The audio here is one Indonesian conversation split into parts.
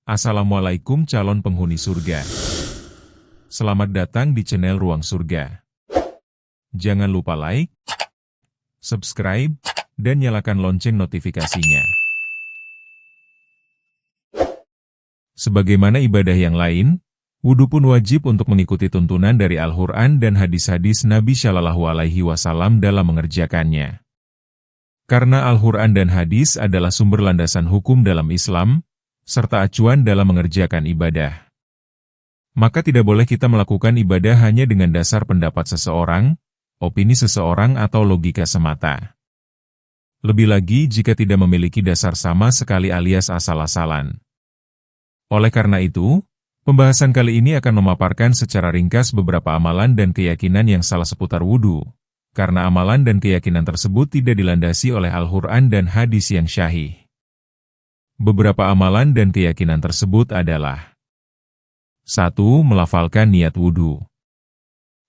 Assalamualaikum calon penghuni surga. Selamat datang di channel Ruang Surga. Jangan lupa like, subscribe, dan nyalakan lonceng notifikasinya. Sebagaimana ibadah yang lain, wudhu pun wajib untuk mengikuti tuntunan dari Al-Quran dan hadis-hadis Nabi Shallallahu Alaihi Wasallam dalam mengerjakannya. Karena Al-Quran dan hadis adalah sumber landasan hukum dalam Islam, serta acuan dalam mengerjakan ibadah. Maka tidak boleh kita melakukan ibadah hanya dengan dasar pendapat seseorang, opini seseorang atau logika semata. Lebih lagi jika tidak memiliki dasar sama sekali alias asal-asalan. Oleh karena itu, pembahasan kali ini akan memaparkan secara ringkas beberapa amalan dan keyakinan yang salah seputar wudhu, karena amalan dan keyakinan tersebut tidak dilandasi oleh Al-Quran dan hadis yang syahih. Beberapa amalan dan keyakinan tersebut adalah 1. Melafalkan niat wudhu.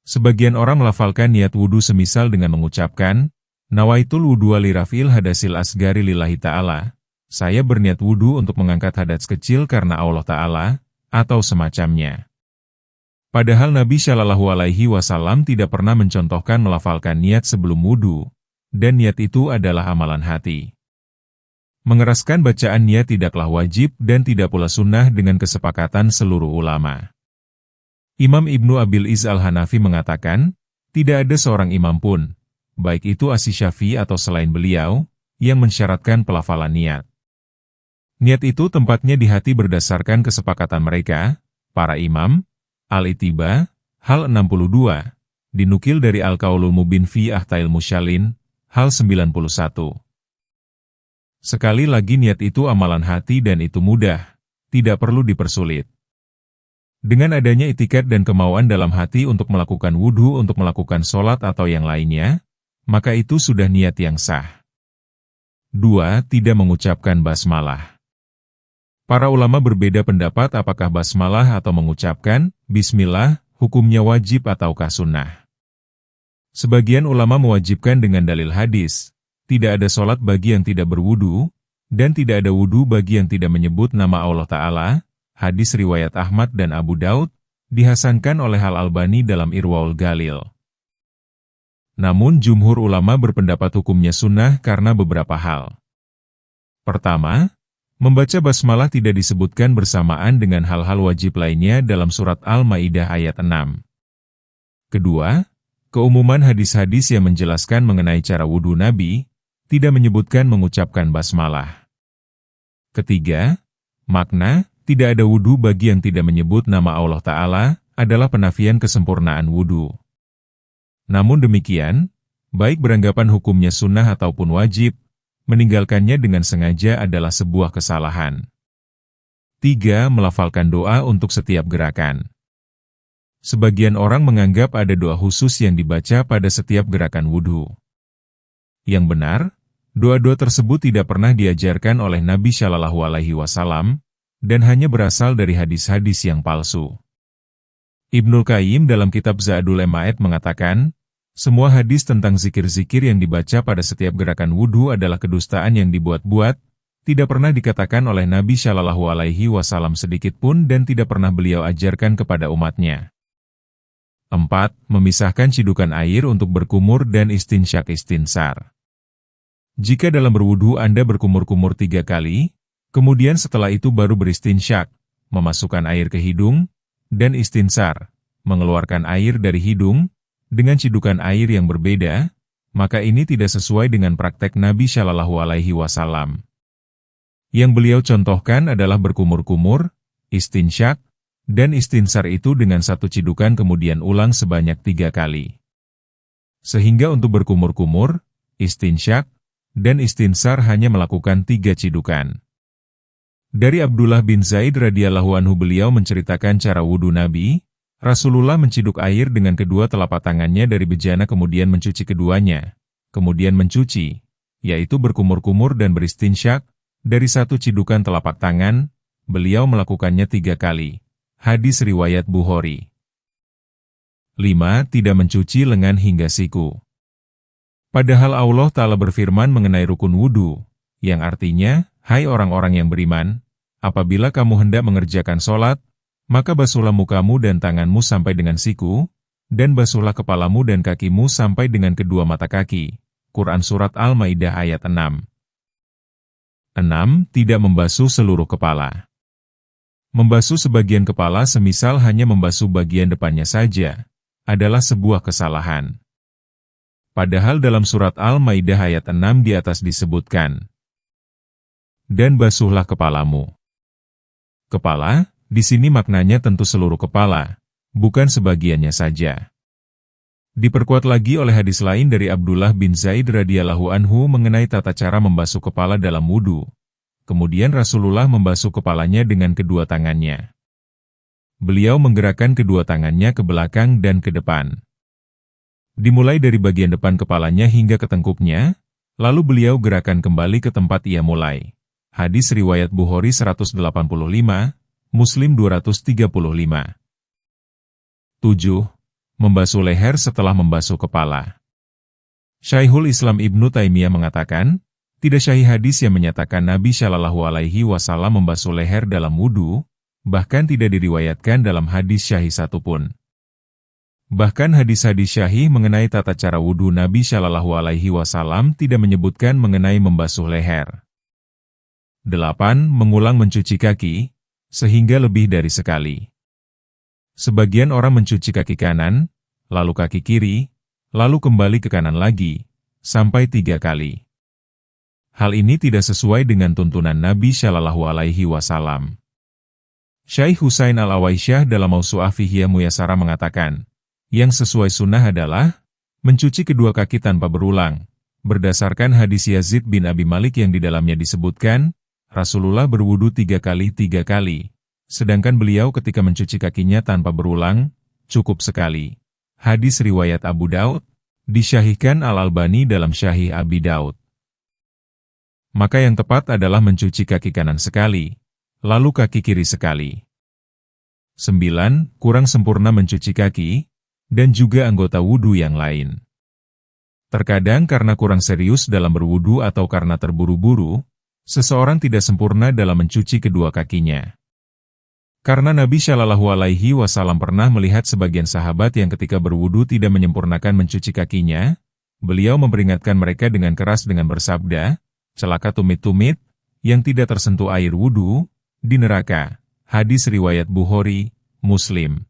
Sebagian orang melafalkan niat wudhu semisal dengan mengucapkan, Nawaitul wudhu li rafil hadasil asgari lillahi ta'ala, saya berniat wudhu untuk mengangkat hadas kecil karena Allah Ta'ala, atau semacamnya. Padahal Nabi Shallallahu Alaihi Wasallam tidak pernah mencontohkan melafalkan niat sebelum wudhu, dan niat itu adalah amalan hati. Mengeraskan bacaan niat tidaklah wajib dan tidak pula sunnah dengan kesepakatan seluruh ulama. Imam Ibnu Abil Iz Al-Hanafi mengatakan, tidak ada seorang imam pun, baik itu Asy-Syafi'i atau selain beliau, yang mensyaratkan pelafalan niat. Niat itu tempatnya di hati berdasarkan kesepakatan mereka, para imam. Al-Ittiba, hal 62, dinukil dari Al-Qaulul Mubin fi Ahtail Musyallin, hal 91. Sekali lagi niat itu amalan hati dan itu mudah, tidak perlu dipersulit. Dengan adanya itikat dan kemauan dalam hati untuk melakukan wudhu untuk melakukan sholat atau yang lainnya, maka itu sudah niat yang sah. 2. Tidak mengucapkan basmalah. Para ulama berbeda pendapat apakah basmalah atau mengucapkan bismillah, hukumnya wajib ataukah sunnah. Sebagian ulama mewajibkan dengan dalil hadis, tidak ada sholat bagi yang tidak berwudu, dan tidak ada wudu bagi yang tidak menyebut nama Allah Ta'ala, hadis riwayat Ahmad dan Abu Daud, dihasankan oleh Al-Albani dalam Irwaul Galil. Namun jumhur ulama berpendapat hukumnya sunnah karena beberapa hal. Pertama, membaca basmalah tidak disebutkan bersamaan dengan hal-hal wajib lainnya dalam surat Al-Maidah ayat 6. Kedua, keumuman hadis-hadis yang menjelaskan mengenai cara wudhu Nabi, tidak menyebutkan mengucapkan basmalah. Ketiga, makna, tidak ada wudhu bagi yang tidak menyebut nama Allah Ta'ala, adalah penafian kesempurnaan wudhu. Namun demikian, baik beranggapan hukumnya sunnah ataupun wajib, meninggalkannya dengan sengaja adalah sebuah kesalahan. 3. Melafalkan doa untuk setiap gerakan. Sebagian orang menganggap ada doa khusus yang dibaca pada setiap gerakan wudhu. Yang benar, doa-doa tersebut tidak pernah diajarkan oleh Nabi Shallallahu Alaihi Wasallam, dan hanya berasal dari hadis-hadis yang palsu. Ibnul Qayyim dalam kitab Zadul Ma'ad mengatakan, semua hadis tentang zikir-zikir yang dibaca pada setiap gerakan wudhu adalah kedustaan yang dibuat-buat, tidak pernah dikatakan oleh Nabi Shallallahu Alaihi Wasallam sedikit pun dan tidak pernah beliau ajarkan kepada umatnya. 4. Memisahkan cidukan air untuk berkumur dan istinsyak-istinsar. Jika dalam berwudhu Anda berkumur-kumur 3 kali, kemudian setelah itu baru beristinsyak, memasukkan air ke hidung, dan istinsar, mengeluarkan air dari hidung, dengan cidukan air yang berbeda, maka ini tidak sesuai dengan praktek Nabi Shallallahu Alaihi Wasallam. Yang beliau contohkan adalah berkumur-kumur, istinsyak, dan istinsar itu dengan satu cidukan kemudian ulang sebanyak 3 kali. Sehingga untuk berkumur-kumur, istinsyak, dan istinsar hanya melakukan 3 cidukan. Dari Abdullah bin Zaid radhiyallahu anhu beliau menceritakan cara wudhu Nabi, Rasulullah menciduk air dengan kedua telapak tangannya dari bejana kemudian mencuci keduanya, kemudian mencuci, yaitu berkumur-kumur dan beristinsyak, dari satu cidukan telapak tangan, beliau melakukannya 3 kali. Hadis riwayat Bukhari. 5. Tidak mencuci lengan hingga siku. Padahal Allah Ta'ala berfirman mengenai rukun wudhu, yang artinya, hai orang-orang yang beriman, apabila kamu hendak mengerjakan sholat, maka basuhlah mukamu dan tanganmu sampai dengan siku, dan basuhlah kepalamu dan kakimu sampai dengan kedua mata kaki. Quran Surat Al-Maidah ayat 6. 6. Tidak membasuh seluruh kepala. Membasuh sebagian kepala semisal hanya membasuh bagian depannya saja, adalah sebuah kesalahan. Padahal dalam Surat Al-Maidah ayat 6 di atas disebutkan, dan basuhlah kepalamu. Kepala, di sini maknanya tentu seluruh kepala, bukan sebagiannya saja. Diperkuat lagi oleh hadis lain dari Abdullah bin Zaid radhiyallahu anhu mengenai tata cara membasuh kepala dalam wudu. Kemudian Rasulullah membasuh kepalanya dengan kedua tangannya. Beliau menggerakkan kedua tangannya ke belakang dan ke depan. Dimulai dari bagian depan kepalanya hingga ke tengkuknya, lalu beliau gerakan kembali ke tempat ia mulai. Hadis riwayat Bukhari 185, Muslim 235. 7. Membasuh leher setelah membasuh kepala. Syekhul Islam Ibnu Taimiyah mengatakan, tidak sahih hadis yang menyatakan Nabi Shallallahu Alaihi Wasallam membasuh leher dalam wudu, bahkan tidak diriwayatkan dalam hadis syahih satupun. Bahkan hadis-hadis syahih mengenai tata cara wudu Nabi Shallallahu Alaihi Wasallam tidak menyebutkan mengenai membasuh leher. 8. Mengulang mencuci kaki, sehingga lebih dari sekali. Sebagian orang mencuci kaki kanan, lalu kaki kiri, lalu kembali ke kanan lagi, sampai 3 kali. Hal ini tidak sesuai dengan tuntunan Nabi Shallallahu Alaihi Wasallam. Syekh Husain Al-Awaisyah dalam Mausu'ah Fiqhiyah Muyassarah mengatakan, yang sesuai sunnah adalah mencuci kedua kaki tanpa berulang, berdasarkan hadis Yazid bin Abi Malik yang di dalamnya disebutkan, Rasulullah berwudu 3 kali, sedangkan beliau ketika mencuci kakinya tanpa berulang, cukup sekali. Hadis riwayat Abu Daud, disyahihkan Al-Albani dalam Syahih Abi Daud. Maka yang tepat adalah mencuci kaki kanan sekali, lalu kaki kiri sekali. 9. Kurang sempurna mencuci kaki, dan juga anggota wudu yang lain. Terkadang karena kurang serius dalam berwudu atau karena terburu-buru, seseorang tidak sempurna dalam mencuci kedua kakinya. Karena Nabi Shallallahu Alaihi Wasallam pernah melihat sebagian sahabat yang ketika berwudu tidak menyempurnakan mencuci kakinya, beliau memperingatkan mereka dengan keras dengan bersabda, celaka tumit-tumit, yang tidak tersentuh air wudu, di neraka. Hadis riwayat Bukhari, Muslim.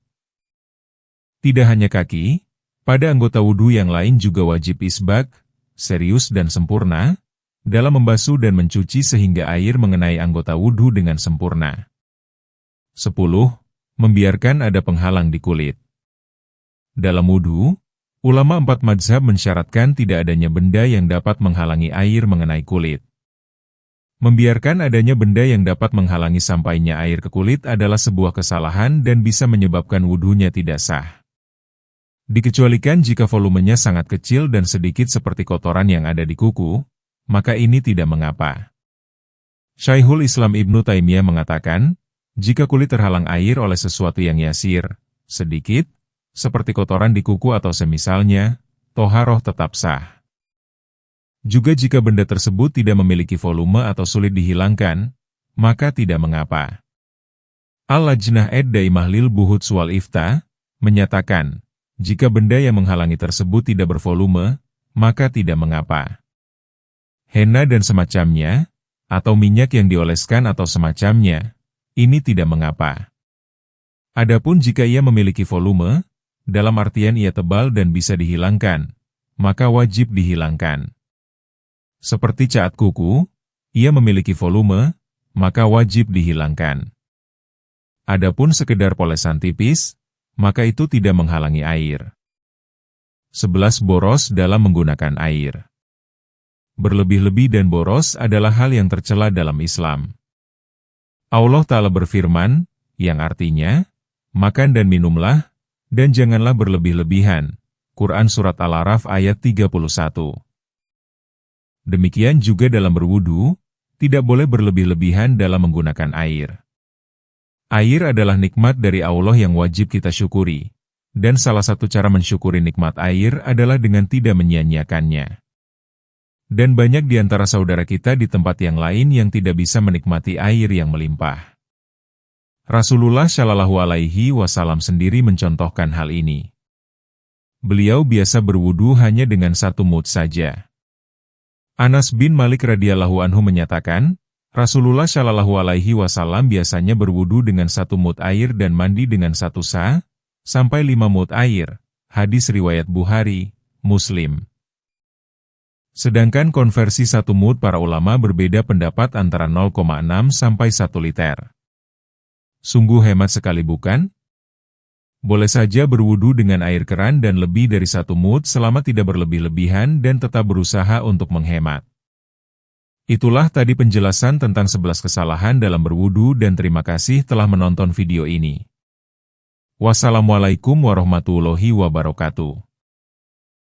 Tidak hanya kaki, pada anggota wudu yang lain juga wajib isbag, serius dan sempurna, dalam membasuh dan mencuci sehingga air mengenai anggota wudu dengan sempurna. 10. Membiarkan ada penghalang di kulit. Dalam wudu, ulama 4 mazhab mensyaratkan tidak adanya benda yang dapat menghalangi air mengenai kulit. Membiarkan adanya benda yang dapat menghalangi sampainya air ke kulit adalah sebuah kesalahan dan bisa menyebabkan wudunya tidak sah. Dikecualikan jika volumenya sangat kecil dan sedikit seperti kotoran yang ada di kuku, maka ini tidak mengapa. Syekhul Islam Ibnu Taimiyah mengatakan, jika kulit terhalang air oleh sesuatu yang yasir, sedikit, seperti kotoran di kuku atau semisalnya, toharoh tetap sah. Juga jika benda tersebut tidak memiliki volume atau sulit dihilangkan, maka tidak mengapa. Al-Lajnah Ad-Daimah lil Buhuts wal Ifta menyatakan, jika benda yang menghalangi tersebut tidak bervolume, maka tidak mengapa. Henna dan semacamnya, atau minyak yang dioleskan atau semacamnya, ini tidak mengapa. Adapun jika ia memiliki volume, dalam artian ia tebal dan bisa dihilangkan, maka wajib dihilangkan. Seperti caat kuku, ia memiliki volume, maka wajib dihilangkan. Adapun sekedar polesan tipis, maka itu tidak menghalangi air. 11. Boros dalam menggunakan air. Berlebih-lebih dan boros adalah hal yang tercela dalam Islam. Allah Ta'ala berfirman, yang artinya, makan dan minumlah, dan janganlah berlebih-lebihan. Quran Surat Al-A'raf ayat 31. Demikian juga dalam berwudu, tidak boleh berlebih-lebihan dalam menggunakan air. Air adalah nikmat dari Allah yang wajib kita syukuri, dan salah satu cara mensyukuri nikmat air adalah dengan tidak menyia-nyiakannya. Dan banyak di antara saudara kita di tempat yang lain yang tidak bisa menikmati air yang melimpah. Rasulullah Shallallahu Alaihi Wasallam sendiri mencontohkan hal ini. Beliau biasa berwudu hanya dengan 1 mud saja. Anas bin Malik radhiyallahu anhu menyatakan, Rasulullah Shallallahu Alaihi Wasallam biasanya berwudu dengan 1 mud air dan mandi dengan 1 sa, sampai 5 mud air. Hadis riwayat Bukhari, Muslim. Sedangkan konversi 1 mud para ulama berbeda pendapat antara 0,6 sampai 1 liter. Sungguh hemat sekali bukan? Boleh saja berwudu dengan air keran dan lebih dari 1 mud selama tidak berlebih-lebihan dan tetap berusaha untuk menghemat. Itulah tadi penjelasan tentang 11 kesalahan dalam berwudu dan terima kasih telah menonton video ini. Wassalamualaikum warahmatullahi wabarakatuh.